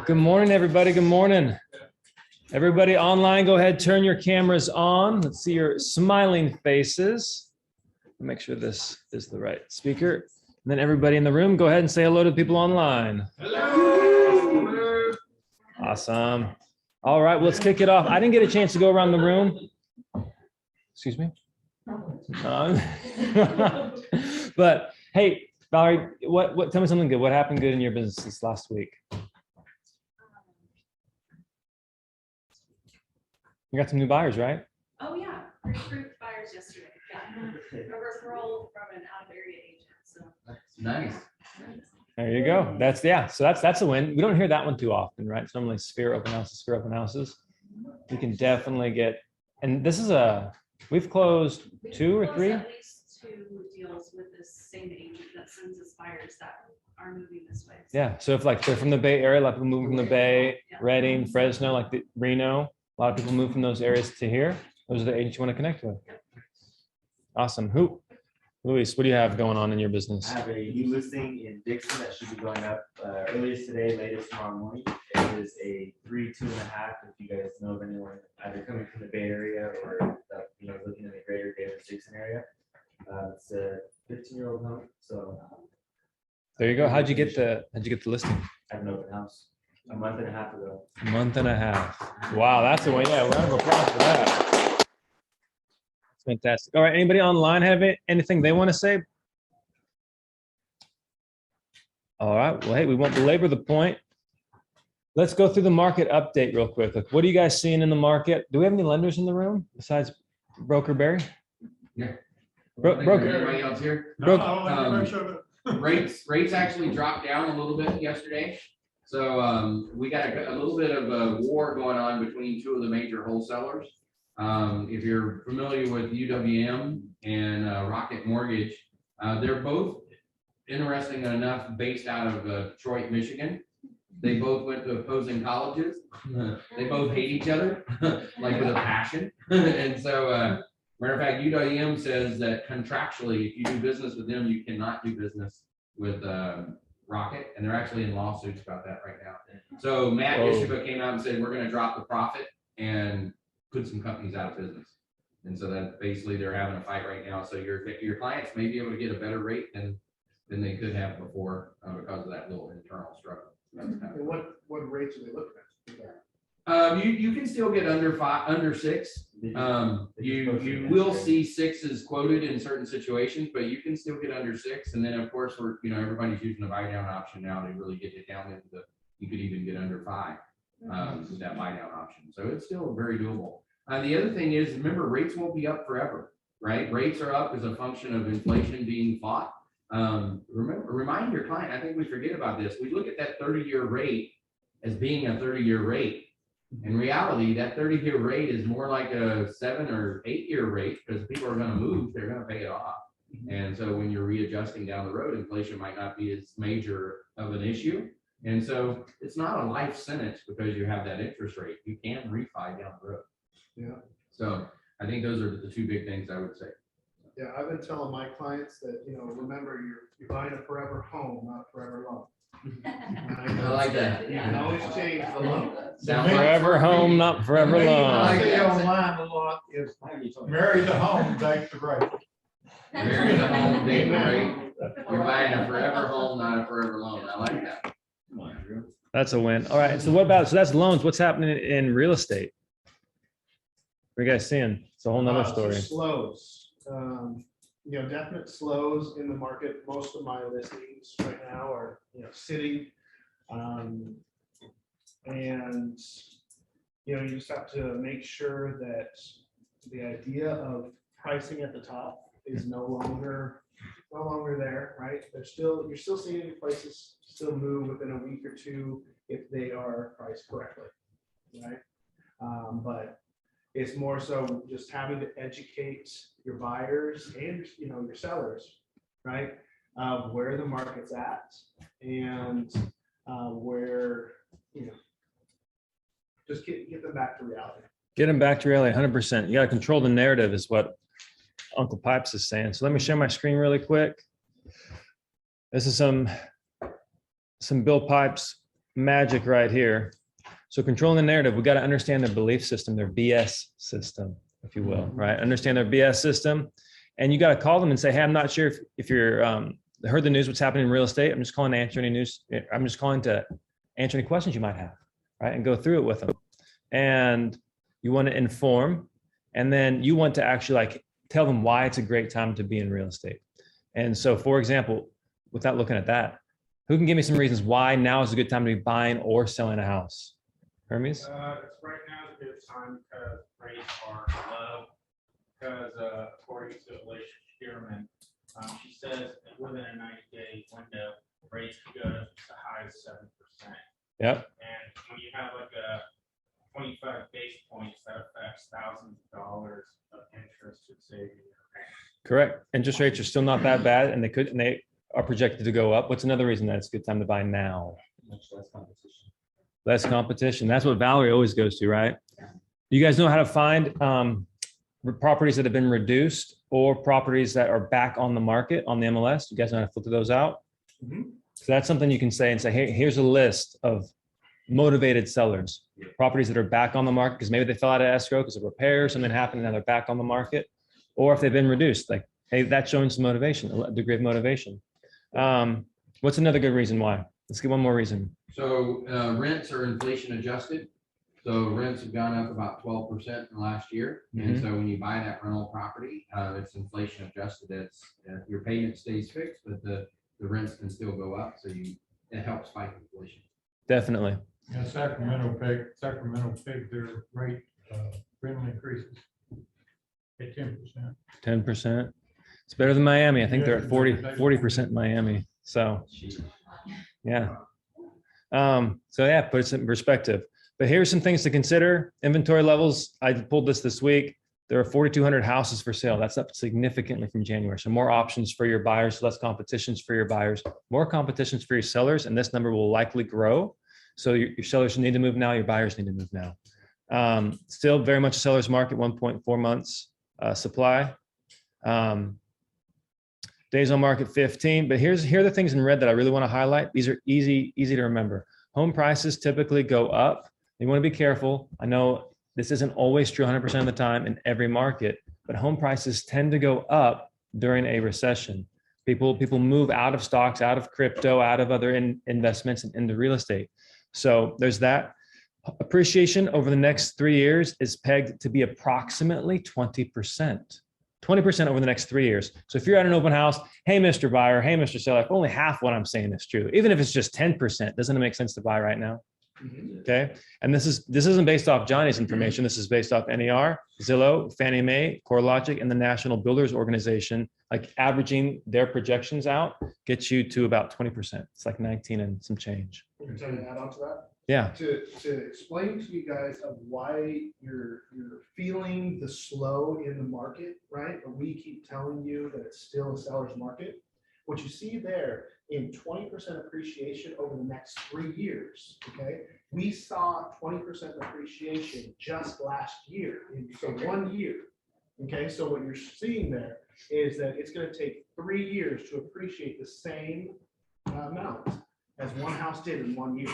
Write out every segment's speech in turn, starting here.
Good morning, everybody. Good morning. Everybody online, go ahead, turn your cameras on. Let's see your smiling faces. Make sure this is the right speaker. And then everybody in the room, go ahead and say hello to people online. Hello. Awesome. All right, well, let's kick it off. I didn't get a chance to go around the room. Excuse me. But hey, Valerie, tell me something good. What happened good in your business this last week? You got some new buyers, right? Oh yeah, recruit buyers yesterday. Yeah, a referral from an out of area agent. So Nice. There you go. So that's a win. We don't hear that one too often, right? It's normally sphere open houses. We can definitely get, and this is we've closed two or three. At least 2 deals with this same agent that sends us buyers that are moving this way. Yeah. So if like they're from the Bay Area, a lot of people moving from the Bay, Redding, Fresno, like the Reno. A lot of people move from those areas to here. Those are the agents you want to connect with. Awesome. Luis, what do you have going on in your business? I have a new listing in Dixon that should be going up earliest today, latest tomorrow morning. It is a 3, 2.5. If you guys know of anyone either coming from the Bay Area or looking in the greater Davis-Dixon area, it's a 15-year-old home. So there you go. How'd you get the listing? I have an open house a month and a half ago. A month and a half. Wow, that's a win. Yeah, round of applause for that. That's fantastic. All right, anybody online have anything they want to say? All right, well, hey, we won't belabor the point. Let's go through the market update real quick. Like, what are you guys seeing in the market? Do we have any lenders in the room besides Broker Barry? Yeah. Broker. Anybody else here? Rates actually dropped down a little bit yesterday. So we got a little bit of a war going on between 2 of the major wholesalers. If you're familiar with UWM and Rocket Mortgage, they're both, interesting enough, based out of Detroit, Michigan. They both went to opposing colleges. They both hate each other, like with a passion. And so, matter of fact, UWM says that contractually, if you do business with them, you cannot do business with Rocket, and they're actually in lawsuits about that right now. So Matt Ishiba came out and said, we're going to drop the profit and put some companies out of business. And so that basically they're having a fight right now. So your clients may be able to get a better rate than they could have before because of that little internal struggle. And what rates are they looking at? You can still get under 6. You will see 6s quoted in certain situations, but you can still get under 6. And then of course everybody's using the buy down option now to really get it down into you could even get under 5 with that buy down option. So it's still very doable. The other thing is, remember, rates won't be up forever, right? Rates are up as a function of inflation being fought. Remind your client, I think we forget about this. We look at that 30-year rate as being a 30-year rate. In reality, that 30-year rate is more like a 7 or 8-year rate because people are going to move, they're going to pay it off. And so when you're readjusting down the road, inflation might not be as major of an issue. And so it's not a life sentence because you have that interest rate. You can refi down the road. Yeah. So I think those are the 2 big things I would say. Yeah, I've been telling my clients that, remember you're buying a forever home, not a forever loan. I like that. You can always change the loan. Forever home, not forever I loan. say online a lot is marry the home, date the rate. Marry the home, date the rate. You're buying a forever home, not a forever loan. I like that. That's a win. All right. So that's loans. What's happening in real estate? What are you guys seeing? It's a whole nother story. Slows. Definite slows in the market. Most of my listings right now are sitting, and you just have to make sure that the idea of pricing at the top is no longer there, right? You're still seeing places still move within a week or 2 if they are priced correctly, right? But it's more so just having to educate your buyers and your sellers, right? Where the market's at and where just get them back to reality. Get them back to reality, 100%. You got to control the narrative, is what Uncle Pipes is saying. So let me share my screen really quick. This is some Bill Pipes magic right here. So controlling the narrative, we got to understand their belief system, their BS system, if you will, right? Understand their BS system. And you got to call them and say, hey, I'm not sure if you're heard the news, what's happening in real estate. I'm just calling to answer any news. I'm just calling to answer any questions you might have, right? And go through it with them. And you want to inform, and then you want to actually like tell them why it's a great time to be in real estate. And so, for example, without looking at that, who can give me some reasons why now is a good time to be buying or selling a house? Hermes? It's right now is a good time because rates are low. Because according to Alicia Stearman, she says that within a 90-day window, rates could go as high as 7%. Yep. And when you have like a 25 base points, that affects thousands of dollars of interest to save you. Correct. Interest rates are still not that bad, and they are projected to go up. What's another reason that it's a good time to buy now? Much less competition. Less competition. That's what Valerie always goes to, right? You guys know how to find properties that have been reduced or properties that are back on the market on the MLS? You guys know how to filter those out? Mhm. So that's something you can say and say, hey, here's a list of motivated sellers, properties that are back on the market because maybe they fell out of escrow because of repairs, something happened, and now they're back on the market. Or if they've been reduced, like, hey, that's showing some motivation, a degree of motivation. What's another good reason why? Let's get one more reason. So rents are inflation adjusted. So rents have gone up about 12% in the last year. And so when you buy that rental property, it's inflation adjusted. It's your payment stays fixed, but the rents can still go up. So it helps fight inflation. Definitely. Yeah, Sacramento paid their rate, rental increases at 10%. 10%. It's better than Miami. I think they're at 40% in Miami. So yeah. So yeah, put it in perspective. But here's some things to consider. Inventory levels. I pulled this week. There are 4,200 houses for sale. That's up significantly from January. So more options for your buyers, less competitions for your buyers, more competitions for your sellers, and this number will likely grow. So your sellers need to move now. Your buyers need to move now. Still very much a seller's market, 1.4 months supply. Days on market 15. But here are the things in red that I really want to highlight. These are easy to remember. Home prices typically go up. You want to be careful. I know this isn't always true 100% of the time in every market, but home prices tend to go up during a recession. People move out of stocks, out of crypto, out of other investments and into real estate. So there's that. Appreciation over the next 3 years is pegged to be approximately 20%. 20% over the next 3 years. So if you're at an open house, hey, Mr. Buyer, hey, Mr. Seller, if only half what I'm saying is true, even if it's just 10%, doesn't it make sense to buy right now? Okay. And this isn't based off Johnny's information. This is based off NAR, Zillow, Fannie Mae, CoreLogic, and the National Builders Organization, like averaging their projections out gets you to about 20%. It's like 19 and some change. Can I add on to that? Yeah. To explain to you guys of why you're feeling the slow in the market, right? But we keep telling you that it's still a seller's market. What you see there in 20% appreciation over the next 3 years, okay? We saw 20% appreciation just last year, so 1 year, okay? So what you're seeing there is that it's gonna take 3 years to appreciate the same amount as one house did in 1 year.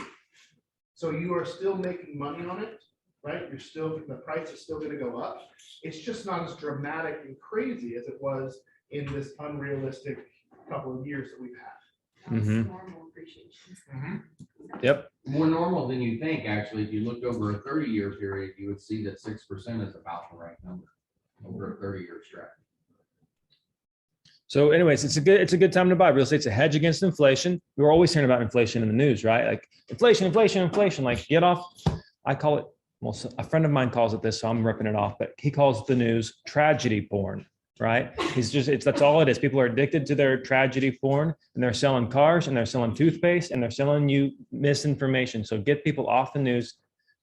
So you are still making money on it, right? The price is still gonna go up. It's just not as dramatic and crazy as it was in this unrealistic couple of years that we've had. Normal appreciation. Yep. More normal than you think, actually. If you looked over a 30-year period, you would see that 6% is about the right number over a 30-year stretch. So anyways, it's a good time to buy. Real estate's a hedge against inflation. We're always hearing about inflation in the news, right? Like inflation. Like get off. I call it, well, a friend of mine calls it this, so I'm ripping it off, but he calls the news tragedy porn, right? That's all it is. People are addicted to their tragedy porn, and they're selling cars, and they're selling toothpaste, and they're selling you misinformation. So get people off the news,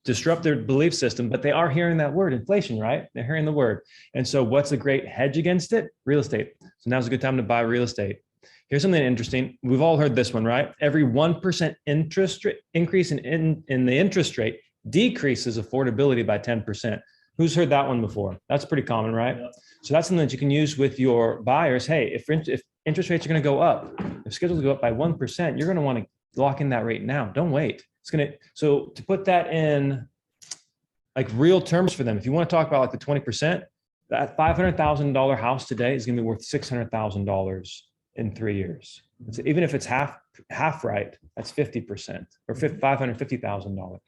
disrupt their belief system, but they are hearing that word, inflation, right? They're hearing the word. And so what's a great hedge against it? Real estate. So now's a good time to buy real estate. Here's something interesting. We've all heard this one, right? Every 1% interest rate increase in the interest rate decreases affordability by 10%. Who's heard that one before? That's pretty common, right? Yep. So that's something that you can use with your buyers. Hey, if interest rates are going to go up, if schedules go up by 1%, you're going to want to lock in that rate now. Don't wait. So to put that in like real terms for them, if you want to talk about like the 20%, that $500,000 house today is going to be worth $600,000 in 3 years. So even if it's half right, that's 50% or $550,000.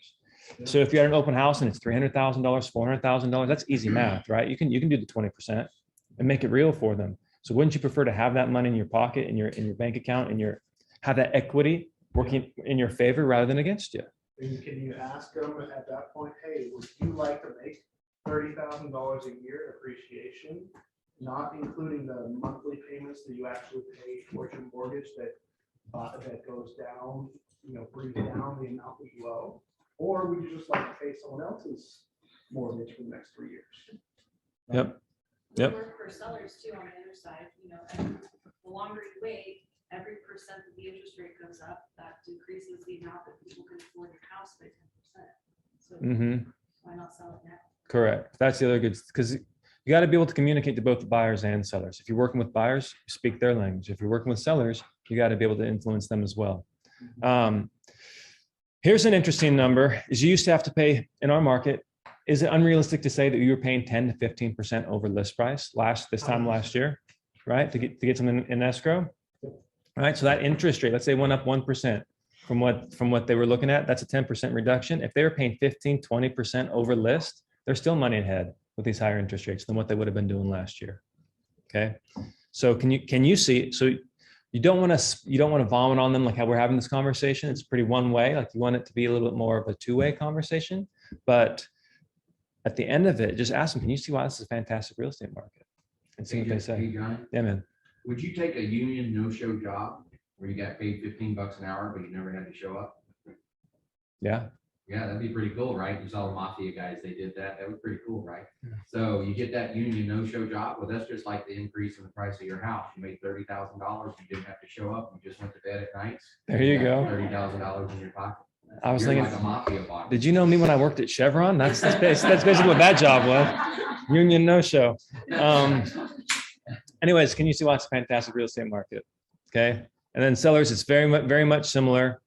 So if you're at an open house and it's $300,000, $400,000, that's easy math, right? You can do the 20% and make it real for them. So wouldn't you prefer to have that money in your pocket, in your bank account, have that equity working in your favor rather than against you? And can you ask them at that point, hey, would you like to make $30,000 a year appreciation, not including the monthly payments that you actually pay towards your mortgage that goes down, brings down the amount that you owe? Or would you just like to pay someone else's mortgage for the next 3 years? Yep. We Yep. work for sellers too on the other side, and the longer you wait, every percent that the interest rate goes up, that decreases the amount that people can afford your house by 10%. So why not sell it now? Correct. That's the other good, because you got to be able to communicate to both the buyers and sellers. If you're working with buyers, you speak their language. If you're working with sellers, you got to be able to influence them as well. Here's an interesting number: is you used to have to pay in our market. Is it unrealistic to say that you were paying 10 to 15% over list price this time last year, right? To get something in escrow, right? So that interest rate, let's say, went up 1% from what they were looking at. That's a 10% reduction. If they were paying 15, 20% over list, they're still money ahead with these higher interest rates than what they would have been doing last year. Okay, so can you see? So you don't want to vomit on them like how we're having this conversation. It's pretty one way. Like you want it to be a little bit more of a two-way conversation. But at the end of it, just ask them, can you see why this is a fantastic real estate market? And see what they say. Hey, John, Yeah, man. would you take a union no-show job where you got paid $15 an hour, but you never had to show up? Yeah. Yeah, that'd be pretty cool, right? You saw the mafia guys, they did that. That was pretty cool, right? So you get that union no-show job. Well, that's just like the increase in the price of your house. You made $30,000. You didn't have to show up. You just went to bed at night. There you go. $30,000 in your pocket. I was You're thinking, like a mafia boss. did you know me when I worked at Chevron? That's basically what that job was. Union no-show. Anyways, can you see why it's a fantastic real estate market? Okay. And then sellers, it's very much similar.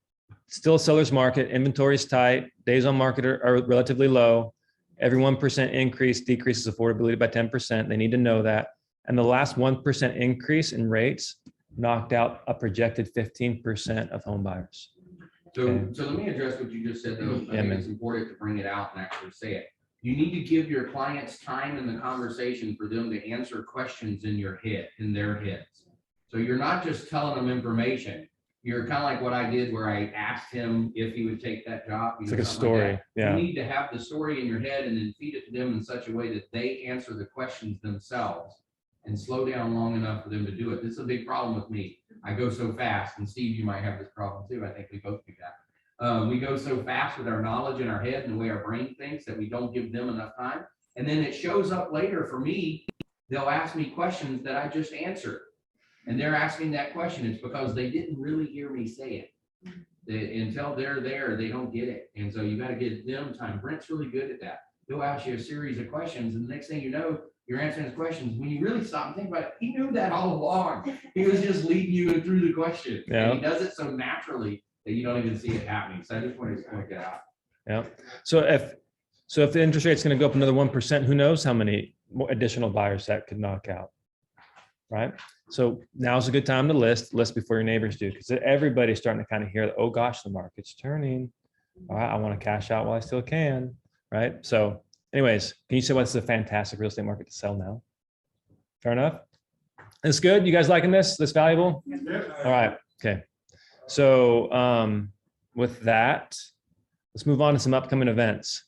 Still a seller's market. Inventory is tight. Days on market are relatively low. Every 1% increase decreases affordability by 10%. They need to know that. And the last 1% increase in rates knocked out a projected 15% of home buyers. So, Okay. so let me address what you just said, though. I Yeah, think man. it's important to bring it out and actually say it. You need to give your clients time in the conversation for them to answer questions in their heads. So you're not just telling them information. You're kind of like what I did where I asked him if he would take that job. It's like a something like story. that. Yeah. You need to have the story in your head and then feed it to them in such a way that they answer the questions themselves and slow down long enough for them to do it. This is a big problem with me. I go so fast, and Steve, you might have this problem too. I think we both do that. We go so fast with our knowledge in our head and the way our brain thinks that we don't give them enough time. And then it shows up later for me. They'll ask me questions that I just answered. And they're asking that question. It's because they didn't really hear me say it. Until they're there, they don't get it. And so you got to give them time. Brent's really good at that. He'll ask you a series of questions, and the next thing you know, you're answering his questions. When you really stop and think about it, he knew that all along. He was just leading you through the question. Yeah. And he does it so naturally that you don't even see it happening. So I just wanted to point that out. Yeah. So if the interest rate's going to go up another 1%, who knows how many more additional buyers that could knock out, right? So now's a good time to list before your neighbors do, because everybody's starting to kind of hear, oh gosh, the market's turning. All right, I want to cash out while I still can, right? So anyways, can you say why this is a fantastic real estate market to sell now? Fair enough. It's good. You guys liking this? This valuable? All right. Okay. So with that, let's move on to some upcoming events.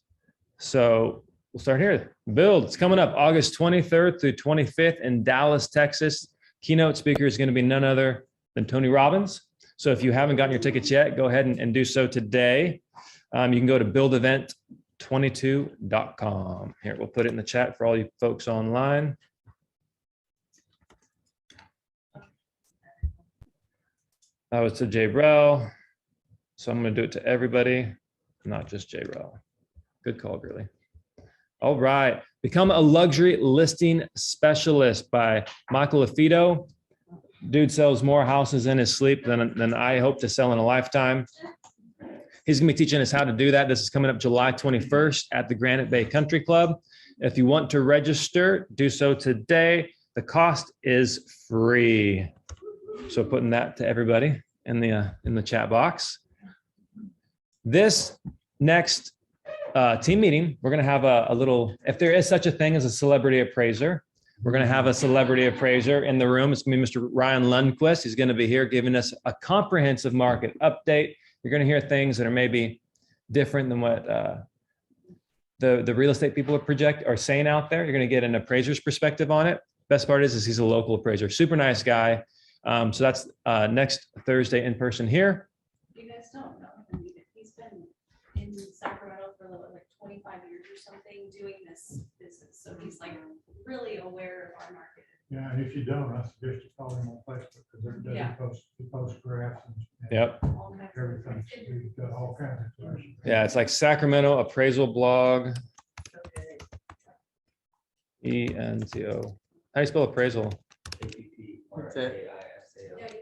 So we'll start here. Build. It's coming up August 23rd through 25th in Dallas, Texas. Keynote speaker is going to be none other than Tony Robbins. So if you haven't gotten your tickets yet, go ahead and do so today. You can go to buildevent22.com. Here, we'll put it in the chat for all you folks online. That was to Jay Brell. So I'm going to do it to everybody, not just Jay Brell. Good call, Gurley. All right. Become a luxury listing specialist by Michael Lofito. Dude sells more houses in his sleep than I hope to sell in a lifetime. He's going to be teaching us how to do that. This is coming up July 21st at the Granite Bay Country Club. If you want to register, do so today. The cost is free. So putting that to everybody in the chat box. This next team meeting, we're going to have a little, if there is such a thing as a celebrity appraiser, we're going to have a celebrity appraiser in the room. It's going to be Mr. Ryan Lundquist. He's going to be here giving us a comprehensive market update. You're going to hear things that are maybe different than what the real estate people are saying out there. You're going to get an appraiser's perspective on it. Best part is he's a local appraiser, super nice guy. So that's next Thursday in person here. You guys don't know him. He's been in Sacramento for like 25 years or something doing this business. So he's like really aware of our market. Yeah, and if you don't, I suggest you follow him on Facebook because they're Yeah. he posts graphs and Yep. All kinds of everything. He's got all kinds of questions. Yeah, it's like Sacramento Appraisal Blog. ENTO. How do you spell appraisal? That's it. Yeah, you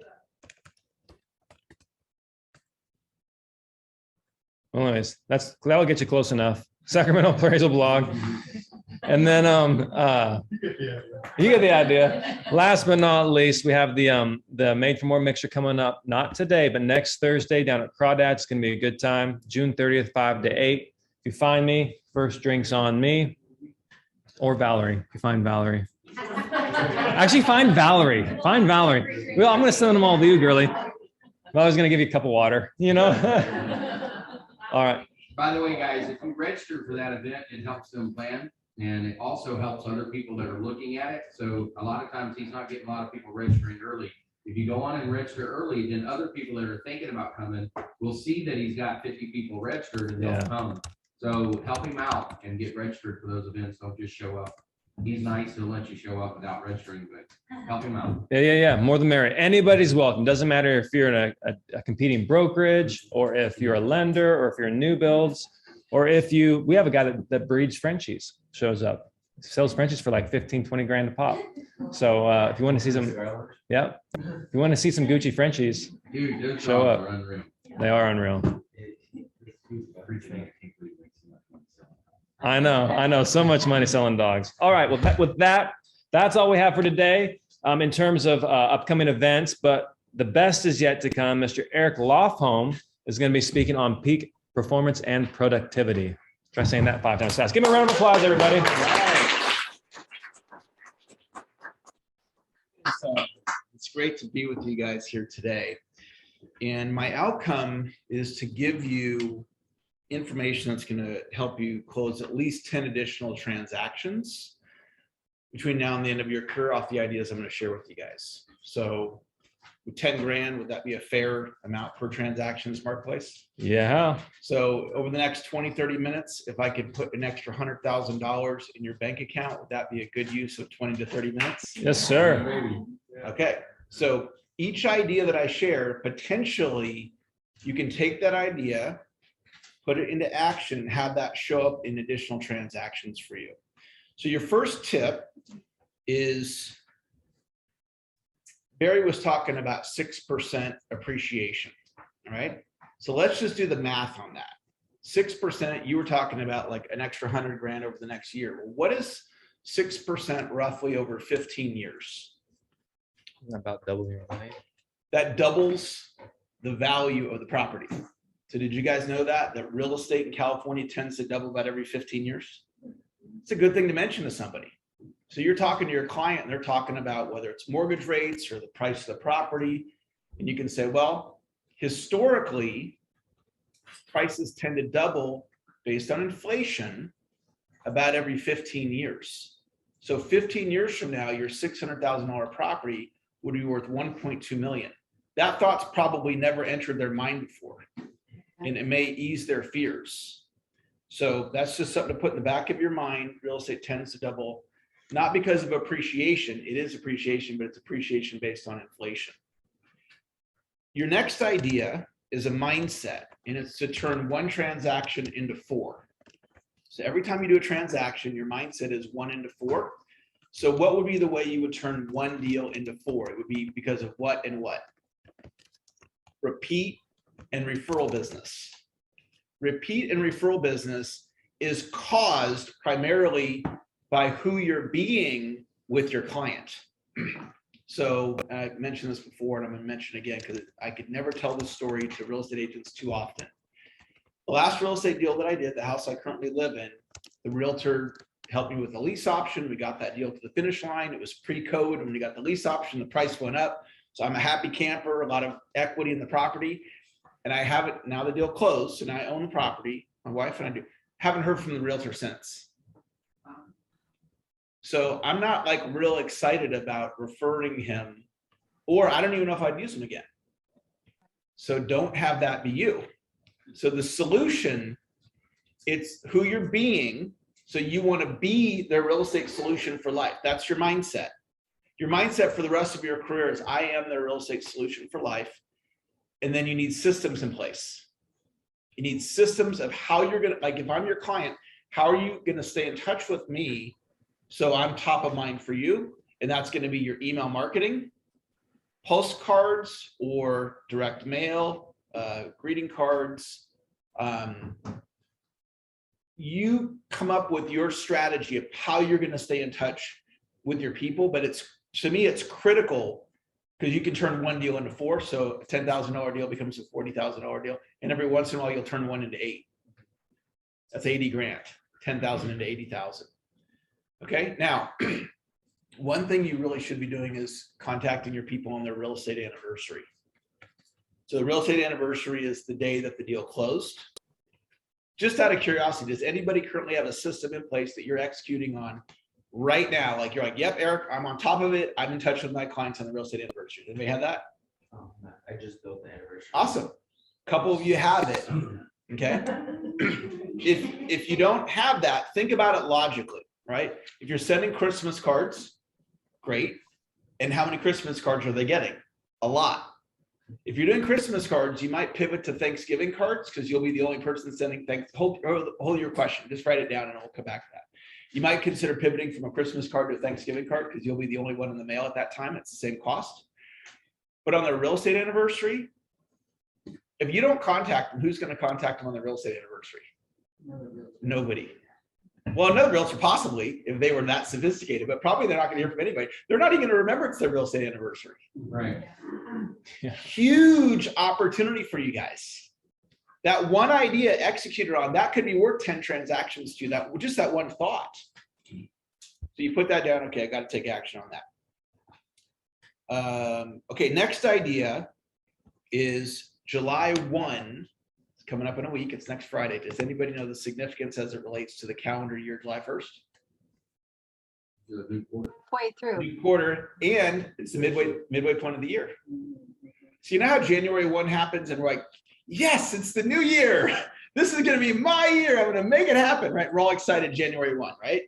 Well, anyways, that'll get you close enough. Sacramento Appraisal Blog. And then you get the idea. Last but not least, we have the Made for More mixer coming up, not today, but next Thursday down at Crawdad. It's gonna be a good time. June 30th, 5 to 8. If you find me, first drinks on me. Or Valerie, if you find Valerie. Actually, find Valerie. Find Valerie. Well, I'm gonna send them all to you, girly. Valerie's gonna give you a cup of water, you know? All right. By the way, guys, if you register for that event, it helps them plan. And it also helps other people that are looking at it. So a lot of times he's not getting a lot of people registering early. If you go on and register early, then other people that are thinking about coming will see that he's got 50 people registered and they'll come. So help him out and get registered for those events. Don't just show up. He's nice to let you show up without registering, but help him out. Yeah. More than merry. Anybody's welcome. Doesn't matter if you're in a competing brokerage or if you're a lender or if you're in new builds or if we have a guy that breeds Frenchies, shows up, sells Frenchies for like 15, 20 grand a pop. So if you want to see some, if you want to see some Gucci Frenchies, Dude, those show dogs up. are unreal. They are unreal. I know. So much money selling dogs. All right. Well, with that, that's all we have for today in terms of upcoming events. But the best is yet to come. Mr. Eric Lofholm is going to be speaking on peak performance and productivity. Try saying that 5 times fast. Give me a round of applause, everybody. It's great to be with you guys here today. And my outcome is to give you information that's going to help you close at least 10 additional transactions between now and the end of your career off the ideas I'm going to share with you guys. So with 10 grand, would that be a fair amount per transaction in this marketplace? Yeah. So over the next 20, 30 minutes, if I could put an extra $100,000 in your bank account, would that be a good use of 20 to 30 minutes? Yes, sir. Okay. So each idea that I share, potentially you can take that idea, put it into action, and have that show up in additional transactions for you. So your first tip is, Barry was talking about 6% appreciation, all right? So let's just do the math on that. 6%, you were talking about like an extra 100 grand over the next year. Well, what is 6% roughly over 15 years? About double your money. That doubles the value of the property. So did you guys know that real estate in California tends to double about every 15 years? It's a good thing to mention to somebody. So you're talking to your client and they're talking about whether it's mortgage rates or the price of the property. And you can say, well, historically, prices tend to double based on inflation about every 15 years. So 15 years from now, your $600,000 property would be worth 1.2 million. That thought's probably never entered their mind before, and it may ease their fears. So that's just something to put in the back of your mind. Real estate tends to double, not because of appreciation. It is appreciation, but it's appreciation based on inflation. Your next idea is a mindset, and it's to turn one transaction into 4. So every time you do a transaction, your mindset is 1 into 4. So what would be the way you would turn one deal into 4? It would be because of what and what? Repeat and referral business. Repeat and referral business is caused primarily by who you're being with your client. So I mentioned this before, and I'm going to mention it again because I could never tell this story to real estate agents too often. The last real estate deal that I did, the house I currently live in, the realtor helped me with the lease option. We got that deal to the finish line. It was pre-code. When we got the lease option, the price went up. So I'm a happy camper, a lot of equity in the property. And I have it, now the deal closed, and I own the property. My wife and I do. Haven't heard from the realtor since. So I'm not like real excited about referring him, or I don't even know if I'd use him again. So don't have that be you. So the solution, it's who you're being. So you want to be their real estate solution for life. That's your mindset. Your mindset for the rest of your career is I am their real estate solution for life. And then you need systems in place. You need systems of how you're going to, like if I'm your client, how are you going to stay in touch with me so I'm top of mind for you? And that's going to be your email marketing, postcards or direct mail, greeting cards. You come up with your strategy of how you're going to stay in touch with your people. But it's, to me, it's critical because you can turn one deal into 4. So a $10,000 deal becomes a $40,000 deal. And every once in a while, you'll turn one into 8. That's 80 grand, 10,000 into 80,000. Okay. Now, one thing you really should be doing is contacting your people on their real estate anniversary. So the real estate anniversary is the day that the deal closed. Just out of curiosity, does anybody currently have a system in place that you're executing on right now? Like you're like, yep, Eric, I'm on top of it. I'm in touch with my clients on the real estate anniversary. Anybody have that? I just built the anniversary. Awesome. A couple of you have it. Okay. If you don't have that, think about it logically, right? If you're sending Christmas cards, great. And how many Christmas cards are they getting? A lot. If you're doing Christmas cards, you might pivot to Thanksgiving cards because you'll be the only person sending thanks. Hold your question. Just write it down and I'll come back to that. You might consider pivoting from a Christmas card to a Thanksgiving card because you'll be the only one in the mail at that time. It's the same cost. But on their real estate anniversary, if you don't contact them, who's going to contact them on their real estate anniversary? Nobody. Well, another realtor possibly, if they were that sophisticated, but probably they're not going to hear from anybody. They're not even going to remember it's their real estate anniversary. Right. Yeah. Huge opportunity for you guys. That one idea executed on, that could be worth 10 transactions to that, just that one thought. So you put that down. Okay, I got to take action on that. Okay, next idea is July 1. It's coming up in a week. It's next Friday. Does anybody know the significance as it relates to the calendar year, July 1st? Way through. New quarter, and it's the midway point of the year. So you know how January 1 happens and we're like, yes, it's the new year. This is going to be my year. I'm going to make it happen, right? We're all excited January 1, right?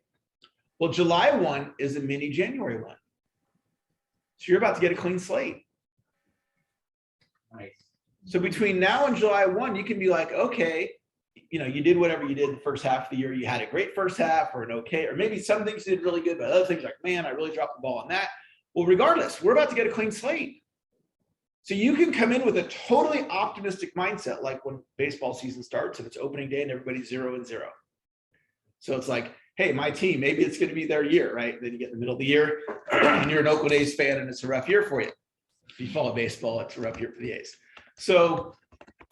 Well, July 1 is a mini January 1. So you're about to get a clean slate. Nice. So between now and July 1, you can be like, okay, you know, you did whatever you did the first half of the year. You had a great first half or an okay, or maybe some things you did really good, but other things like, man, I really dropped the ball on that. Well, regardless, we're about to get a clean slate. So you can come in with a totally optimistic mindset, like when baseball season starts and it's opening day and everybody's 0-0. So it's like, hey, my team, maybe it's going to be their year, right? Then you get in the middle of the year and you're an Oakland A's fan and it's a rough year for you. If you follow baseball, it's a rough year for the A's. So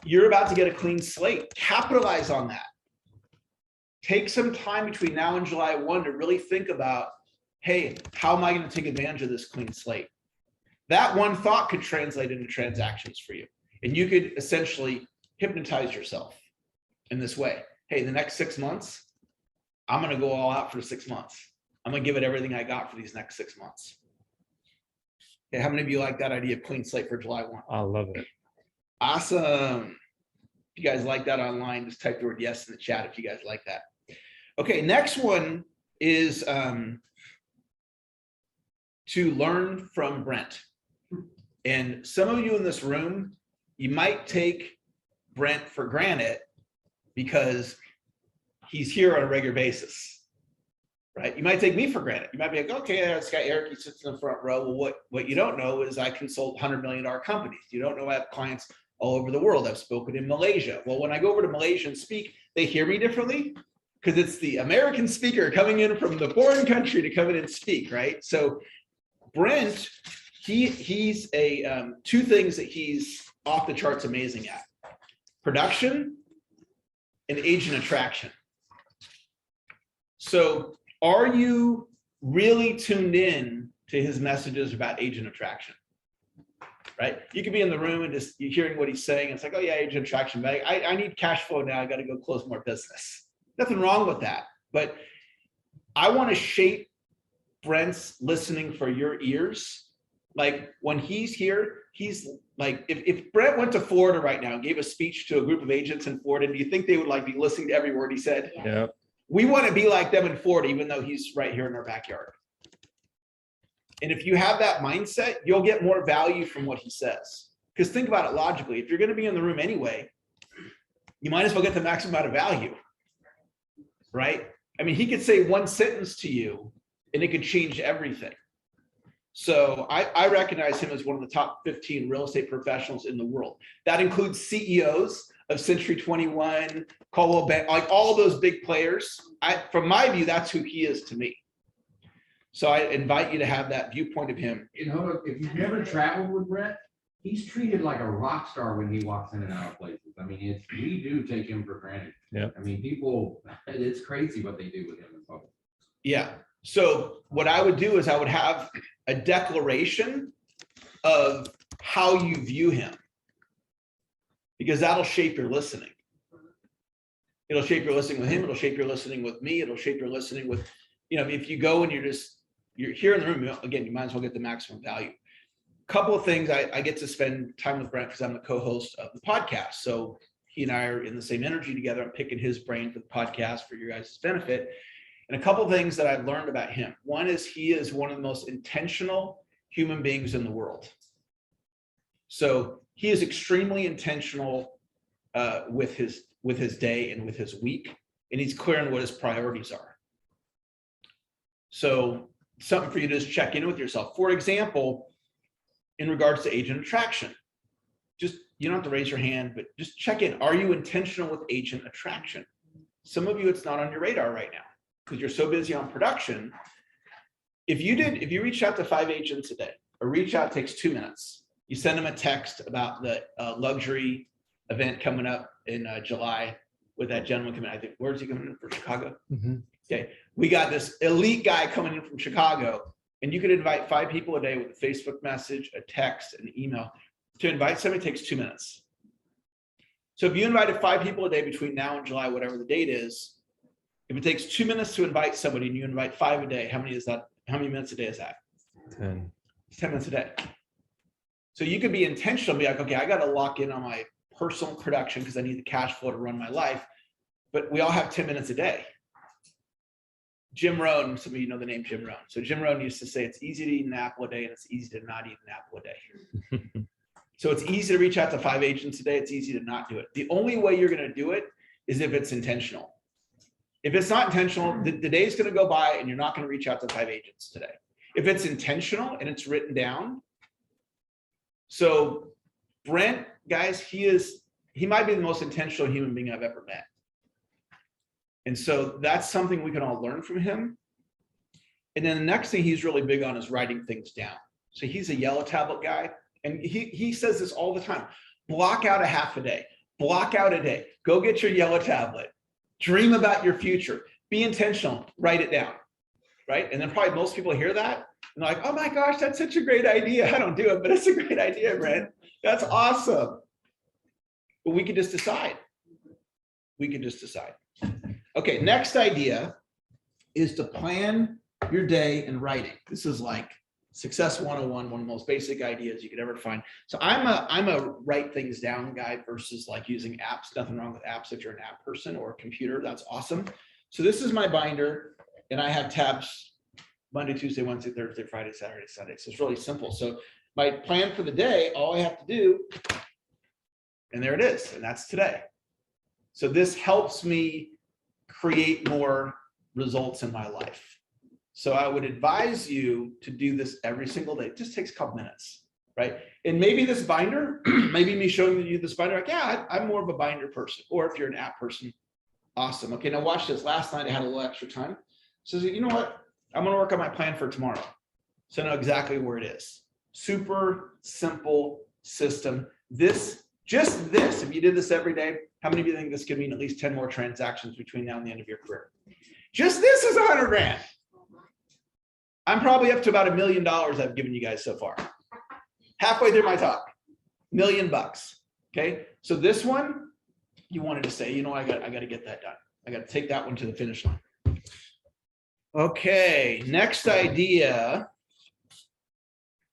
you're about to get a clean slate. Capitalize on that. Take some time between now and July 1 to really think about, hey, how am I going to take advantage of this clean slate? That one thought could translate into transactions for you. And you could essentially hypnotize yourself in this way. Hey, the next 6 months, I'm going to go all out for 6 months. I'm going to give it everything I got for these next 6 months. Okay, how many of you like that idea of clean slate for July 1? I love it. Awesome. If you guys like that online, just type the word yes in the chat if you guys like that. Okay, next one is to learn from Brent. And some of you in this room, you might take Brent for granted because he's here on a regular basis. right? You might take me for granted. You might be like, okay, this guy Eric, he sits in the front row. Well, what you don't know is I consult $100 million companies. You don't know I have clients all over the world. I've spoken in Malaysia. Well, when I go over to Malaysia and speak, they hear me differently because it's the American speaker coming in from the foreign country to come in and speak, right? So Brent, he's two things that he's off the charts amazing at: production and agent attraction. So are you really tuned in to his messages about agent attraction? Right? You could be in the room and just you're hearing what he's saying. It's like, oh yeah, agent attraction, but I need cash flow now. I got to go close more business. Nothing wrong with that. But I want to shape Brent's listening for your ears. Like when he's here, he's like, if Brent went to Florida right now and gave a speech to a group of agents in Florida, do you think they would like be listening to every word he said? Yeah. We want to be like them in Florida, even though he's right here in our backyard. And if you have that mindset, you'll get more value from what he says. Because think about it logically. If you're going to be in the room anyway, you might as well get the maximum amount of value, right? I mean, he could say one sentence to you and it could change everything. So I recognize him as one of the top 15 real estate professionals in the world. That includes CEOs of Century 21, Coldwell Bank, like all those big players. From my view, that's who he is to me. So I invite you to have that viewpoint of him. You know, if you've never traveled with Brent, he's treated like a rock star when he walks in and out of places. I mean, we do take him for granted. Yeah. I mean, people, it's crazy what they do with him in public. Yeah. So what I would do is I would have a declaration of how you view him, because that'll shape your listening. It'll shape your listening with him. It'll shape your listening with me. It'll shape your listening with, if you go and you're here in the room, again, you might as well get the maximum value. Couple of things. I get to spend time with Brent because I'm the co-host of the podcast. So he and I are in the same energy together. I'm picking his brain for the podcast for your guys' benefit. And a couple of things that I've learned about him. One is he is one of the most intentional human beings in the world. So he is extremely intentional with his day and with his week, and he's clear on what his priorities are. So something for you to just check in with yourself. For example, in regards to agent attraction, just, you don't have to raise your hand, but just check in. Are you intentional with agent attraction? Some of you, it's not on your radar right now because you're so busy on production. If you reach out to 5 agents a day, a reach out takes 2 minutes. You send them a text about the luxury event coming up in July with that gentleman coming. I think, where's he coming in from? Chicago? Mm-hmm. Okay. We got this elite guy coming in from Chicago, and you could invite 5 people a day with a Facebook message, a text, an email. To invite somebody takes 2 minutes. So if you invited 5 people a day between now and July, whatever the date is, if it takes 2 minutes to invite somebody and you invite 5 a day, how many is that? How many minutes a day is that? 10. It's 10 minutes a day. So you could be intentional, be like, okay, I got to lock in on my personal production because I need the cash flow to run my life. But we all have 10 minutes a day. Jim Rohn, some of you know the name Jim Rohn. So Jim Rohn used to say it's easy to eat an apple a day and it's easy to not eat an apple a day. So it's easy to reach out to 5 agents a day. It's easy to not do it. The only way you're going to do it is if it's intentional. If it's not intentional, the day's going to go by and you're not going to reach out to 5 agents today. If it's intentional and it's written down. So Brent, guys, he might be the most intentional human being I've ever met. And so that's something we can all learn from him. And then the next thing he's really big on is writing things down. So he's a yellow tablet guy. And he says this all the time. Block out a half a day. Block out a day. Go get your yellow tablet. Dream about your future. Be intentional. Write it down. Right? And then probably most people hear that and they're like, oh my gosh, that's such a great idea. I don't do it, but it's a great idea, Brent. That's awesome. But we can just decide. We can just decide. Okay, next idea is to plan your day in writing. This is like Success 101, one of the most basic ideas you could ever find. So I'm a write things down guy versus like using apps. Nothing wrong with apps if you're an app person or a computer. That's awesome. So this is my binder, and I have tabs Monday, Tuesday, Wednesday, Thursday, Friday, Saturday, Sunday. So it's really simple. So my plan for the day, all I have to do, and there it is, and that's today. So this helps me create more results in my life. So I would advise you to do this every single day. It just takes a couple minutes, right? And maybe this binder, maybe me showing you this binder, like, yeah, I'm more of a binder person. Or if you're an app person, awesome. Okay, now watch this. Last night I had a little extra time. So you know what? I'm gonna work on my plan for tomorrow. So I know exactly where it is. Super simple system. Just this, if you did this every day, how many of you think this could mean at least 10 more transactions between now and the end of your career? Just this is 100 grand. I'm probably up to about $1 million I've given you guys so far. Halfway through my talk, $1 million. Okay, so this one, you wanted to say, you know, I got to get that done. I got to take that one to the finish line. Okay, next idea.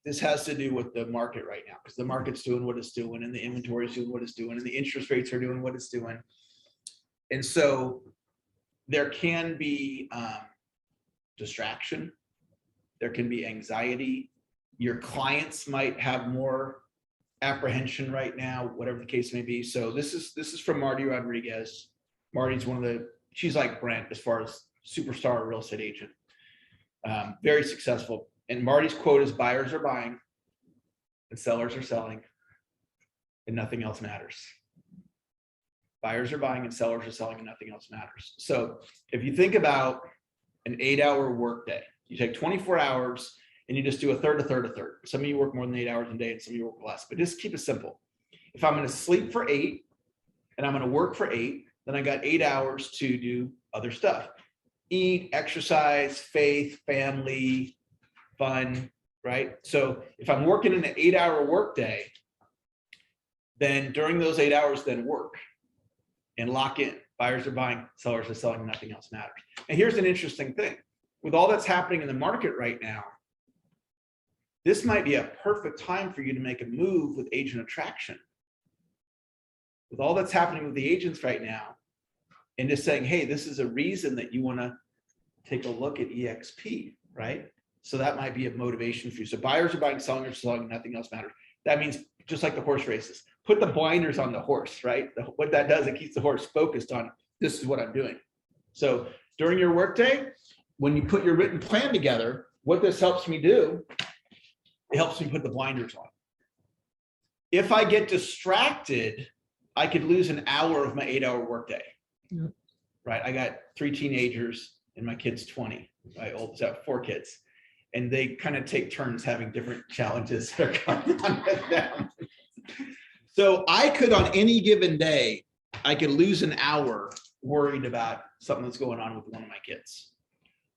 This has to do with the market right now, because the market's doing what it's doing, and the inventory is doing what it's doing, and the interest rates are doing what it's doing. And so there can be distraction. There can be anxiety. Your clients might have more apprehension right now, whatever the case may be. So this is from Marty Rodriguez. Marty's she's like Brent as far as superstar real estate agent. Very successful. And Marty's quote is, buyers are buying and sellers are selling and nothing else matters. Buyers are buying and sellers are selling and nothing else matters. So if you think about an 8-hour workday, you take 24 hours and you just do a third. Some of you work more than 8 hours a day and some of you work less, but just keep it simple. If I'm going to sleep for 8 and I'm going to work for 8, then I got 8 hours to do other stuff. Eat, exercise, faith, family, fun, right? So if I'm working in an 8-hour workday, then during those 8 hours, then work and lock in. Buyers are buying, sellers are selling, nothing else matters. And here's an interesting thing. With all that's happening in the market right now, this might be a perfect time for you to make a move with agent attraction. With all that's happening with the agents right now, and just saying, hey, this is a reason that you want to take a look at EXP, right? So that might be a motivation for you. So buyers are buying, sellers are selling, nothing else matters. That means just like the horse races, put the blinders on the horse, right? What that does, it keeps the horse focused on, this is what I'm doing. So during your workday, when you put your written plan together, what this helps me do, it helps me put the blinders on. If I get distracted, I could lose an hour of my 8-hour workday. Yep. Right? I got 3 teenagers and my kid's 20. My oldest have 4 kids. And they kind of take turns having different challenges that are coming on with them. So I could, on any given day, I could lose an hour worried about something that's going on with one of my kids.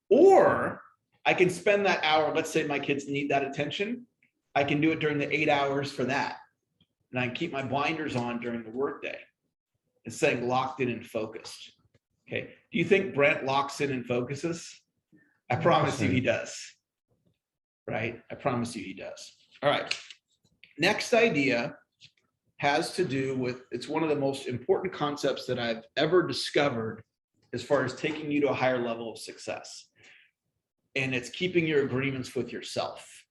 Or I can spend that hour, let's say my kids need that attention. I can do it during the 8 hours for that. And I can keep my blinders on during the workday. It's saying locked in and focused. Okay. Do you think Brent locks in and focuses? I promise you he does. Right? I promise you he does. All right. Next idea has to do with, it's one of the most important concepts that I've ever discovered as far as taking you to a higher level of success. And it's keeping your agreements with yourself.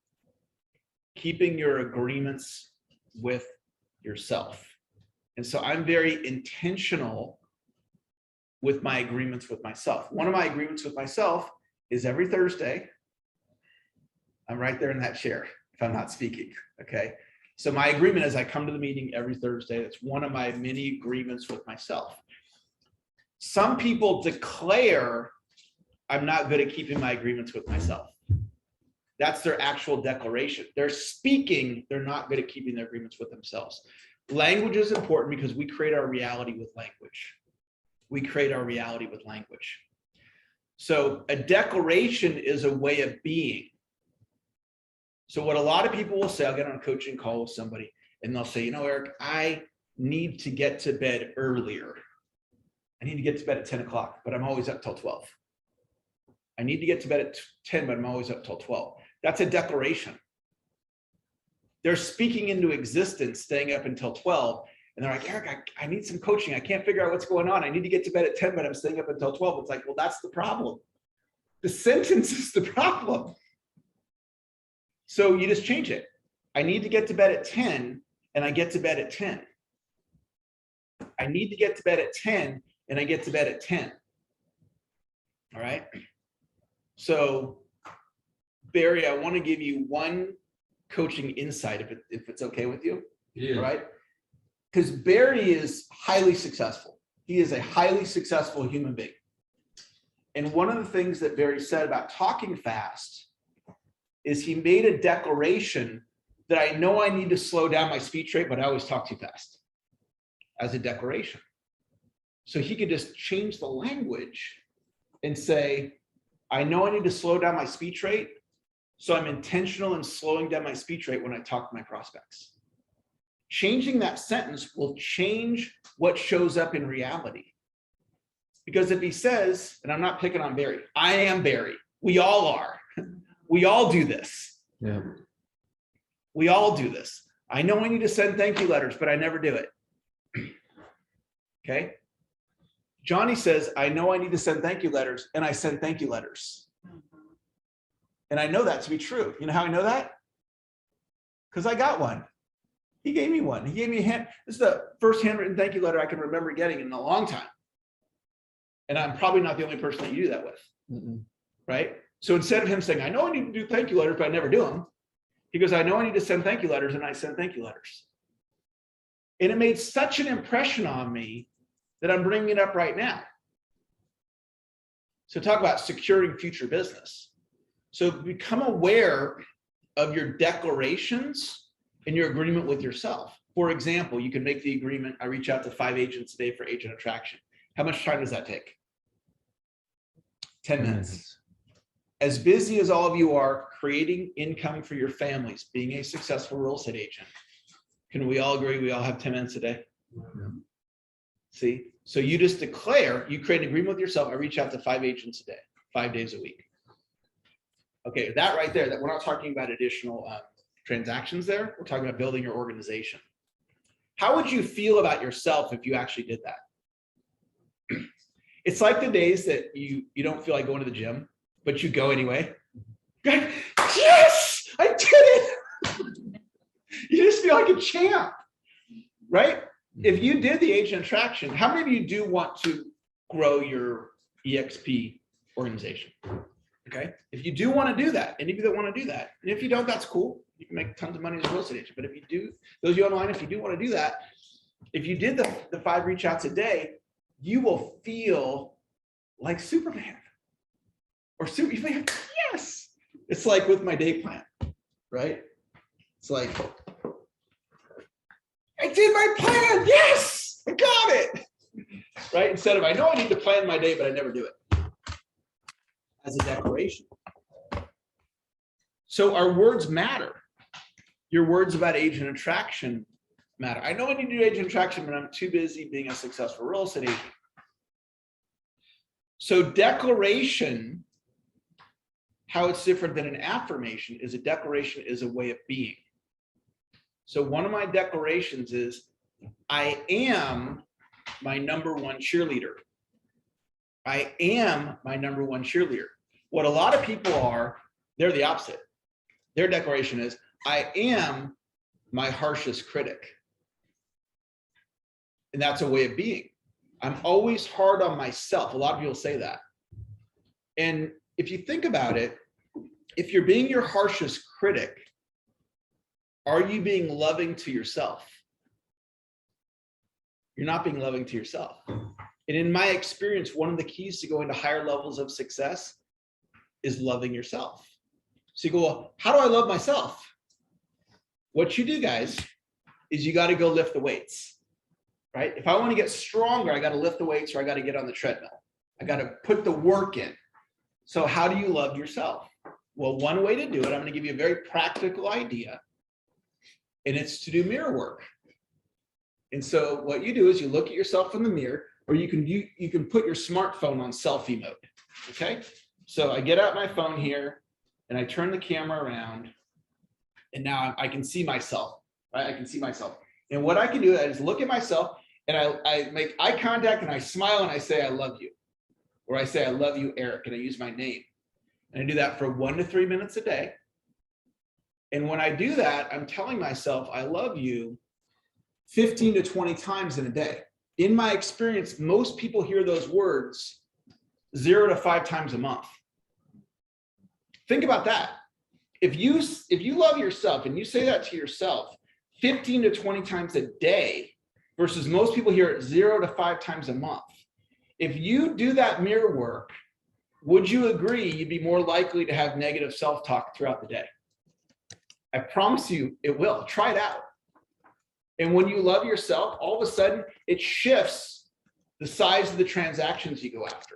Keeping your agreements with yourself. And so I'm very intentional with my agreements with myself. One of my agreements with myself is every Thursday, I'm right there in that chair if I'm not speaking, okay? So my agreement is I come to the meeting every Thursday. That's one of my many agreements with myself. Some people declare I'm not good at keeping my agreements with myself. That's their actual declaration. They're speaking, they're not good at keeping their agreements with themselves. Language is important because we create our reality with language. We create our reality with language. So a declaration is a way of being. So what a lot of people will say, I'll get on a coaching call with somebody and they'll say, you know, Eric, I need to get to bed earlier. I need to get to bed at 10 o'clock, but I'm always up till 12. I need to get to bed at 10, but I'm always up till 12. That's a declaration. They're speaking into existence, staying up until 12. And they're like, Eric, I need some coaching. I can't figure out what's going on. I need to get to bed at 10, but I'm staying up until 12. It's like, well, that's the problem. The sentence is the problem. So you just change it. I need to get to bed at 10 and I get to bed at 10. I need to get to bed at 10 and I get to bed at 10. All right. So Barry, I want to give you one coaching insight, if it's okay with you. Yeah. All right. Because Barry is highly successful. He is a highly successful human being. And one of the things that Barry said about talking fast is he made a declaration that I know I need to slow down my speech rate, but I always talk too fast, as a declaration. So he could just change the language and say, I know I need to slow down my speech rate, so I'm intentional in slowing down my speech rate when I talk to my prospects. Changing that sentence will change what shows up in reality. Because if he says, and I'm not picking on Barry, I am Barry. We all are. We all do this. Yeah. We all do this. I know I need to send thank you letters, but I never do it. Okay. Johnny says, I know I need to send thank you letters, and I send thank you letters. And I know that to be true. You know how I know that? Because I got one. He gave me one. He gave me a hand. This is the first handwritten thank you letter I can remember getting in a long time. And I'm probably not the only person that you do that with. Right? So instead of him saying, I know I need to do thank you letters, but I never do them, he goes, I know I need to send thank you letters, and I send thank you letters. And it made such an impression on me that I'm bringing it up right now. So talk about securing future business. So become aware of your declarations and your agreement with yourself. For example, you can make the agreement, I reach out to 5 agents a day for agent attraction. How much time does that take? 10 minutes. As busy as all of you are creating income for your families, being a successful real estate agent, can we all agree we all have 10 minutes a day? Yeah. See, so you just declare, you create an agreement with yourself. I reach out to 5 agents a day, 5 days a week. Okay, that right there, that we're not talking about additional transactions there. We're talking about building your organization. How would you feel about yourself if you actually did that? It's like the days that you don't feel like going to the gym, but you go anyway. Yes, I did it. You just feel like a champ, right? If you did the agent attraction, how many of you do want to grow your EXP organization? Okay. If you do want to do that, any of you that want to do that, and if you don't, that's cool. You can make tons of money as a real estate agent. But if you do, those of you online, if you do want to do that, if you did the 5 reach outs a day, you will feel like Superman. Or you think, yes. It's like with my day plan, right? It's like, I did my plan. Yes, I got it. Right? Instead of, I know I need to plan my day, but I never do it. As a declaration. So our words matter. Your words about agent attraction matter. I know I need to do agent attraction, but I'm too busy being a successful real estate agent. So declaration, how it's different than an affirmation is a declaration is a way of being. So one of my declarations is, I am my #1 cheerleader. I am my #1 cheerleader. What a lot of people are, they're the opposite. Their declaration is, I am my harshest critic. And that's a way of being. I'm always hard on myself. A lot of people say that. And if you think about it, if you're being your harshest critic, are you being loving to yourself? You're not being loving to yourself. And in my experience, one of the keys to going to higher levels of success is loving yourself. So you go, well, how do I love myself? What you do, guys, is you got to go lift the weights, right? If I want to get stronger, I got to lift the weights, or I got to get on the treadmill. I got to put the work in. So how do you love yourself? Well, one way to do it, I'm going to give you a very practical idea, and it's to do mirror work. And so what you do is you look at yourself in the mirror, or you can put your smartphone on selfie mode. Okay. So I get out my phone here and I turn the camera around, and now I can see myself, right? I can see myself. And what I can do is look at myself, and I make eye contact, and I smile, and I say, I love you. Or I say, I love you, Eric, and I use my name. And I do that for 1 to 3 minutes a day. And when I do that, I'm telling myself, I love you 15 to 20 times in a day. In my experience, most people hear those words 0 to 5 times a month. Think about that. If you love yourself and you say that to yourself 15 to 20 times a day versus most people hear it 0 to 5 times a month. If you do that mirror work, would you agree you'd be more likely to have negative self-talk throughout the day? I promise you it will. Try it out. And when you love yourself, all of a sudden it shifts the size of the transactions you go after.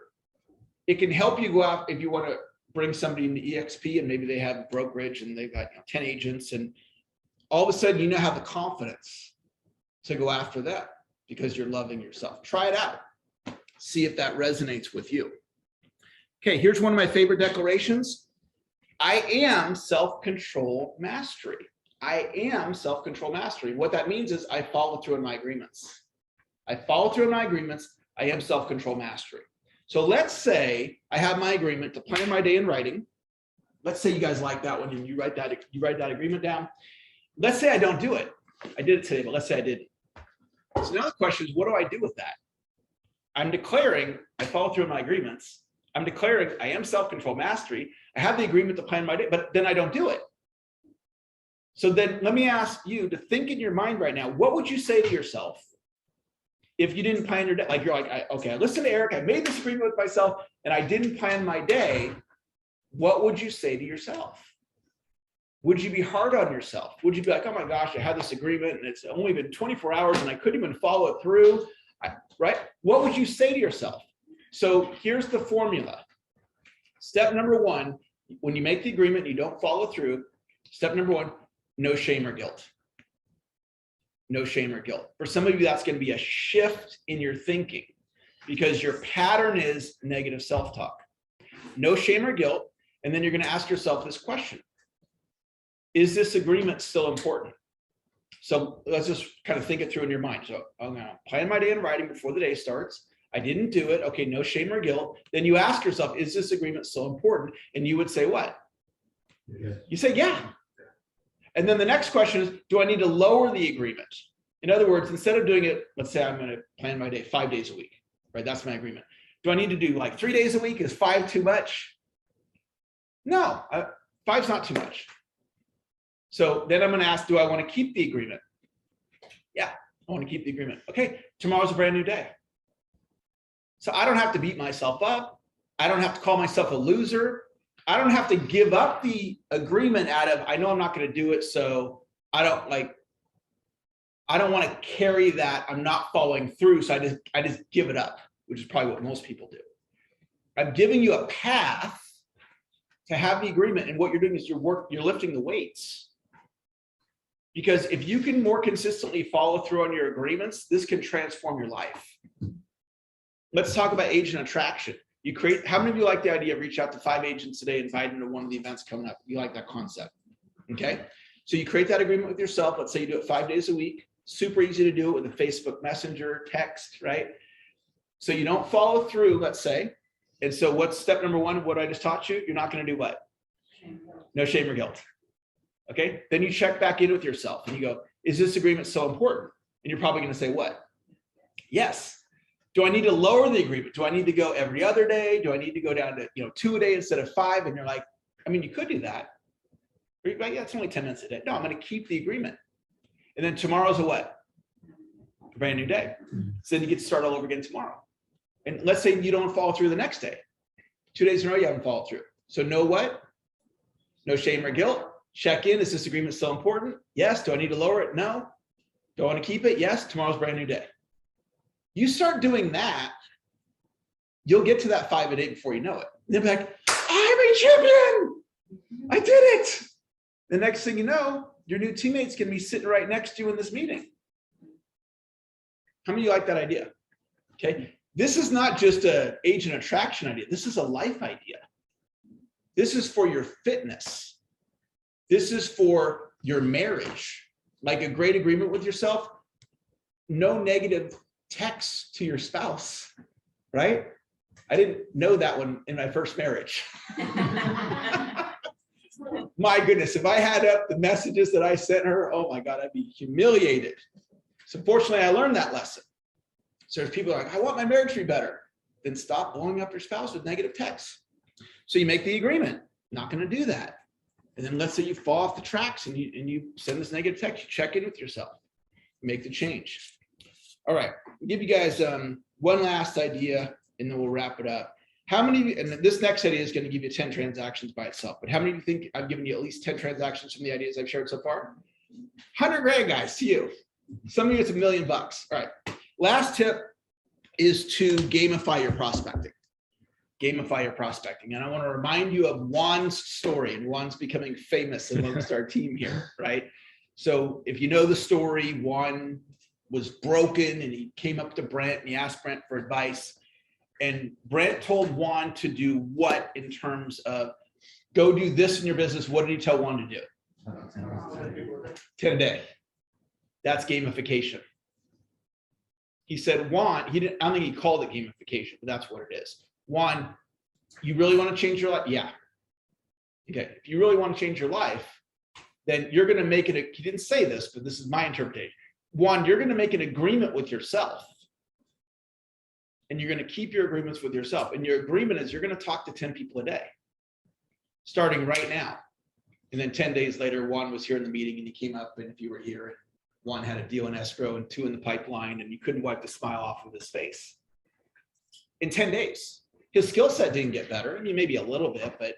It can help you go out if you want to bring somebody into EXP and maybe they have brokerage and they've got 10 agents, and all of a sudden you now have the confidence to go after that because you're loving yourself. Try it out. See if that resonates with you. Okay, here's one of my favorite declarations. I am self-control mastery. I am self-control mastery. What that means is I follow through on my agreements. I follow through on my agreements. I am self-control mastery. So let's say I have my agreement to plan my day in writing. Let's say you guys like that one and you write that agreement down. Let's say I don't do it. I did it today, but let's say I didn't. So now the question is, what do I do with that? I'm declaring I follow through on my agreements. I'm declaring I am self-control mastery. I have the agreement to plan my day, but then I don't do it. So then let me ask you to think in your mind right now, what would you say to yourself if you didn't plan your day? Like you're like, okay, I listened to Eric, I made this agreement with myself and I didn't plan my day. What would you say to yourself? Would you be hard on yourself? Would you be like, oh my gosh, I had this agreement and it's only been 24 hours and I couldn't even follow it through, right? What would you say to yourself? So here's the formula. Step number one, when you make the agreement, and you don't follow through. Step number one, no shame or guilt. No shame or guilt. For some of you, that's going to be a shift in your thinking because your pattern is negative self-talk. No shame or guilt. And then you're going to ask yourself this question. Is this agreement still important? So let's just kind of think it through in your mind. So I'm going to plan my day in writing before the day starts. I didn't do it. Okay, no shame or guilt. Then you ask yourself, is this agreement still important? And you would say what? Yes. You say, yeah. And then the next question is, do I need to lower the agreement? In other words, instead of doing it, let's say I'm going to plan my day 5 days a week, right? That's my agreement. Do I need to do like 3 days a week? Is 5 too much? No, 5's not too much. So then I'm going to ask, do I want to keep the agreement? Yeah, I want to keep the agreement. Okay, tomorrow's a brand new day. So I don't have to beat myself up. I don't have to call myself a loser. I don't have to give up the agreement out of, I know I'm not going to do it. So I don't want to carry that. I'm not following through. So I just give it up, which is probably what most people do. I'm giving you a path to have the agreement. And what you're doing is you're lifting the weights. Because if you can more consistently follow through on your agreements, this can transform your life. Let's talk about agent attraction. How many of you like the idea of reach out to 5 agents today, invite them to one of the events coming up? You like that concept, okay? So you create that agreement with yourself. Let's say you do it 5 days a week. Super easy to do it with a Facebook Messenger, text, right? So you don't follow through, let's say. And so what's step number one of what I just taught you? You're not going to do what? No shame or guilt. Okay, then you check back in with yourself and you go, is this agreement so important? And you're probably going to say what? Yes. Do I need to lower the agreement? Do I need to go every other day? Do I need to go down to 2 a day instead of 5? And you're like, I mean, you could do that. Or you're like, yeah, it's only 10 minutes a day. No, I'm going to keep the agreement. And then tomorrow's a what? A brand new day. So then you get to start all over again tomorrow. And let's say you don't follow through the next day. 2 days in a row, you haven't followed through. So no what? No shame or guilt. Check in. Is this agreement still important? Yes. Do I need to lower it? No. Do I want to keep it? Yes. Tomorrow's a brand new day. You start doing that, you'll get to that 5 a day before you know it. They'll be like, I'm a champion. I did it. The next thing you know, your new teammates can be sitting right next to you in this meeting. How many of you like that idea? Okay. This is not just an agent attraction idea. This is a life idea. This is for your fitness. This is for your marriage. Like a great agreement with yourself. No negative texts to your spouse, right? I didn't know that one in my first marriage. My goodness, if I had up the messages that I sent her, oh my God, I'd be humiliated. So fortunately, I learned that lesson. So there's people like, I want my marriage to be better. Then stop blowing up your spouse with negative texts. So you make the agreement. Not going to do that. And then let's say you fall off the tracks and you send this negative text, you check in with yourself, make the change. All right, I'll give you guys one last idea and then we'll wrap it up. How many, and this next idea is going to give you 10 transactions by itself, but how many do you think I've given you at least 10 transactions from the ideas I've shared so far? 100 grand, guys, to you. Some of you, it's $1 million. All right, last tip is to gamify your prospecting. Gamify your prospecting. And I want to remind you of Juan's story, and Juan's becoming famous amongst our team here, right? So if you know the story, Juan was broken and he came up to Brent and he asked Brent for advice. And Brent told Juan to do what in terms of go do this in your business? What did he tell Juan to do? 10 a day. That's gamification. He said, Juan, I don't think he called it gamification, but that's what it is. Juan, you really want to change your life? Yeah. Okay. If you really want to change your life, then you're going to make it. He didn't say this, but this is my interpretation. Juan, you're going to make an agreement with yourself. And you're going to keep your agreements with yourself. And your agreement is you're going to talk to 10 people a day, starting right now. And then 10 days later, Juan was here in the meeting and he came up, and if you were here, Juan had a deal in escrow and 2 in the pipeline, and you couldn't wipe the smile off of his face. In 10 days, his skill set didn't get better. I mean, maybe a little bit, but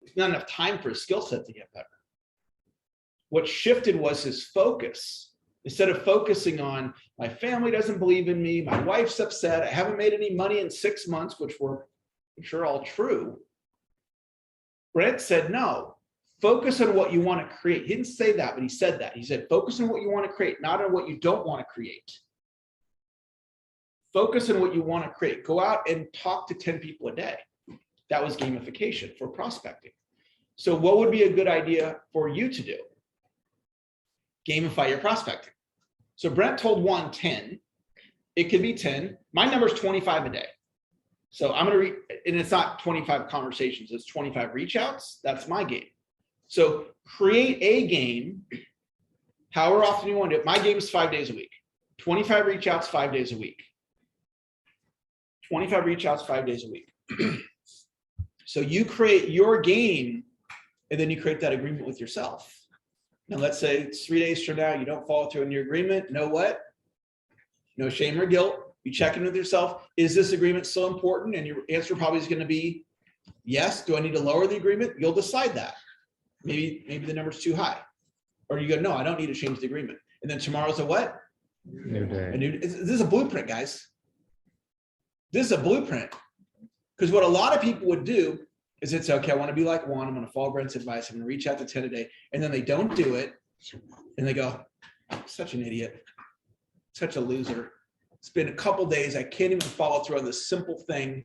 it's not enough time for his skill set to get better. What shifted was his focus. Instead of focusing on my family doesn't believe in me, my wife's upset, I haven't made any money in 6 months, which were, I'm sure, all true. Brent said, no, focus on what you want to create. He didn't say that, but he said that. He said, focus on what you want to create, not on what you don't want to create. Focus on what you want to create. Go out and talk to 10 people a day. That was gamification for prospecting. So what would be a good idea for you to do? Gamify your prospecting. So Brent told Juan 10. It could be 10. My number is 25 a day. So I'm going to and it's not 25 conversations, it's 25 reach outs. That's my game. So create a game, however often you want to do it. My game is 5 days a week. 25 reach outs, 5 days a week. 25 reach outs, 5 days a week. So you create your game and then you create that agreement with yourself. Now, let's say it's 3 days from now, you don't follow through on your agreement. Know what? No shame or guilt. You check in with yourself. Is this agreement still important? And your answer probably is going to be yes. Do I need to lower the agreement? You'll decide that. Maybe the number's too high. Or you go, no, I don't need to change the agreement. And then tomorrow's a what? New day. This is a blueprint, guys. This is a blueprint. Because what a lot of people would do is it's okay, I want to be like Juan, I'm going to follow Brent's advice, I'm going to reach out to 10 a day, and then they don't do it, and they go, such an idiot, such a loser. It's been a couple days, I can't even follow through on this simple thing.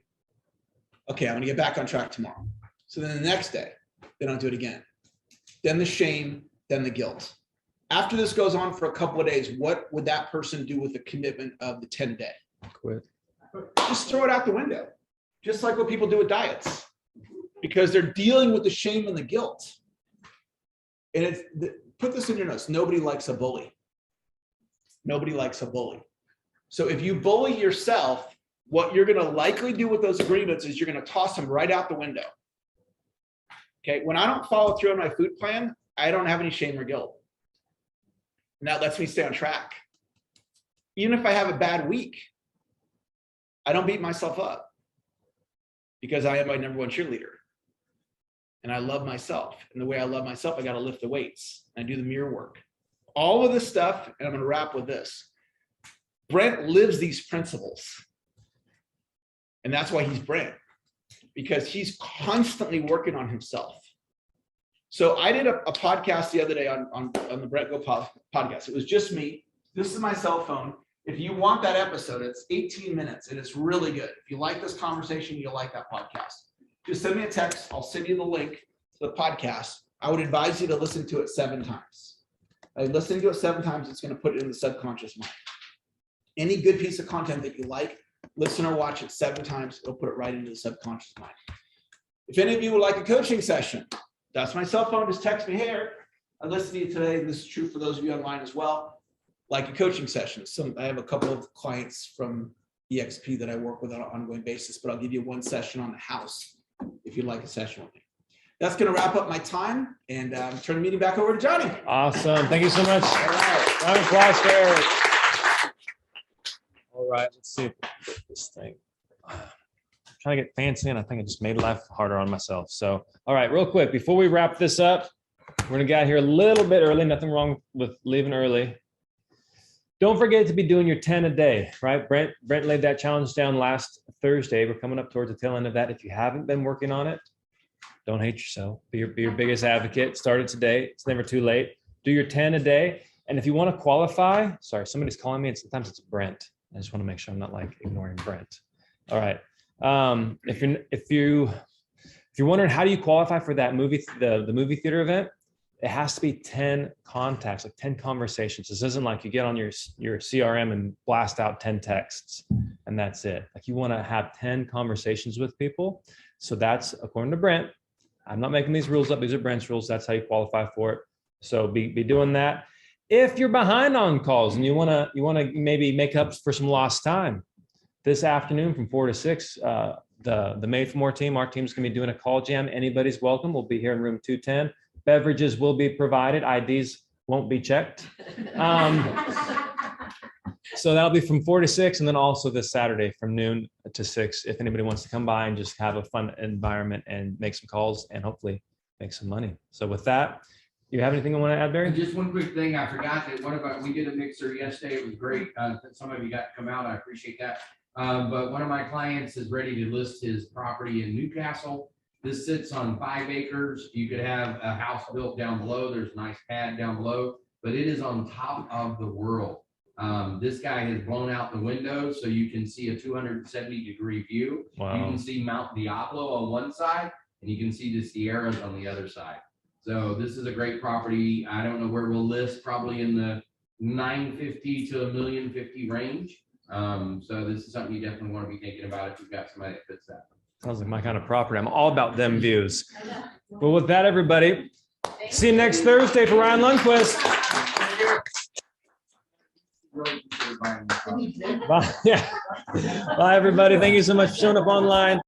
Okay, I'm going to get back on track tomorrow. So then the next day, they don't do it again. Then the shame, then the guilt. After this goes on for a couple of days, what would that person do with the commitment of the 10 a day? Quit. Just throw it out the window. Just like what people do with diets. Because they're dealing with the shame and the guilt. And put this in your notes. Nobody likes a bully. Nobody likes a bully. So if you bully yourself, what you're going to likely do with those agreements is you're going to toss them right out the window. Okay. When I don't follow through on my food plan, I don't have any shame or guilt. And that lets me stay on track. Even if I have a bad week, I don't beat myself up because I am my number one cheerleader. And I love myself. And the way I love myself, I got to lift the weights. I do the mirror work. All of this stuff, and I'm going to wrap with this. Brent lives these principles. And that's why he's Brent. Because he's constantly working on himself. So I did a podcast the other day on the Brent Go podcast. It was just me. This is my cell phone. If you want that episode, it's 18 minutes and it's really good. If you like this conversation, you'll like that podcast. Just send me a text. I'll send you the link to the podcast. I would advise you to listen to it 7 times. Listening to it 7 times, it's going to put it in the subconscious mind. Any good piece of content that you like, listen or watch it 7 times. It'll put it right into the subconscious mind. If any of you would like a coaching session, that's my cell phone. Just text me here. I listened to you today. And this is true for those of you online as well. Like a coaching session. I have a couple of clients from EXP that I work with on an ongoing basis, but I'll give you 1 session on the house if you'd like a session with me. That's going to wrap up my time and turn the meeting back over to Johnny. Awesome. Thank you so much. All right. Round of applause for Eric. All right. Let's see if we can get this thing. I'm trying to get fancy, and I think I just made life harder on myself. So, all right, real quick, before we wrap this up, we're going to get out here a little bit early. Nothing wrong with leaving early. Don't forget to be doing your 10 a day, right? Brent laid that challenge down last Thursday. We're coming up towards the tail end of that. If you haven't been working on it, don't hate yourself. Be your biggest advocate. Start it today. It's never too late. Do your 10 a day. And if you want to qualify, sorry, somebody's calling me, and sometimes it's Brent. I just want to make sure I'm not like ignoring Brent. All right. If you're wondering how do you qualify for that movie, the movie theater event, it has to be 10 contacts, like 10 conversations. This isn't like you get on your CRM and blast out 10 texts and that's it. Like you want to have 10 conversations with people. So that's according to Brent. I'm not making these rules up. These are Brent's rules. That's how you qualify for it. So be doing that. If you're behind on calls and you want to maybe make up for some lost time, this afternoon from 4 to 6, the Made for More team, our team's going to be doing a call jam. Anybody's welcome. We'll be here in room 210. Beverages will be provided. IDs won't be checked. So that'll be from 4 to 6, and then also this Saturday from noon to 6. If anybody wants to come by and just have a fun environment and make some calls and hopefully make some money. So with that, you have anything you want to add, Barry? And just one quick thing, I forgot that we did a mixer yesterday. It was great. Some of you got to come out. I appreciate that. But one of my clients is ready to list his property in Newcastle. This sits on 5 acres. You could have a house built down below. There's a nice pad down below, but it is on top of the world. This guy has blown out the windows so you can see a 270-degree view. Wow. You can see Mount Diablo on one side, and you can see the Sierras on the other side. So this is a great property. I don't know where we'll list, probably in the 950 to $1,050,000 range. So this is something you definitely want to be thinking about if you've got somebody that fits that. Sounds like my kind of property. I'm all about them views. Well, with that, everybody, see you next Thursday for Ryan Lundquist. Bye. Yeah. Bye, everybody. Thank you so much for showing up online.